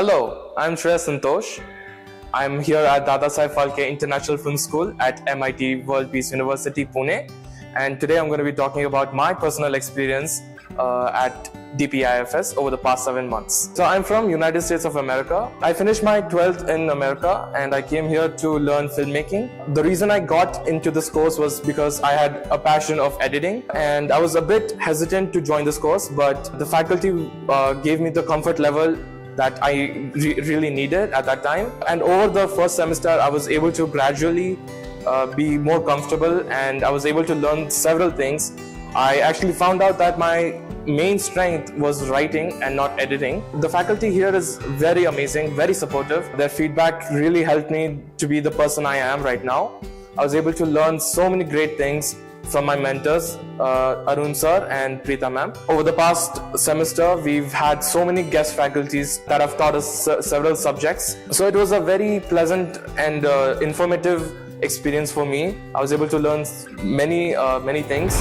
Hello, I'm Santos. I'm here at Dadasaheb Phalke International Film School at MIT-WPU University, Pune. And today I'm going to be talking about my personal experience at DPIFS over the past 7 months. So I'm from United States of America. I finished my 12th in America and I came here to learn filmmaking. The reason I got into this course was because I had a passion of editing and I was a bit hesitant to join this course, but the faculty gave me the comfort level that I really needed at that time. And over the first semester, I was able to gradually be more comfortable and I was able to learn several things. I actually found out that my main strength was writing and not editing. The faculty here is very amazing, very supportive. Their feedback really helped me to be the person I am right now. I was able to learn so many great things from my mentors, Arun sir and Preeta ma'am. Over the past semester, we've had so many guest faculties that have taught us several subjects. So it was a very pleasant and informative experience for me. I was able to learn many things.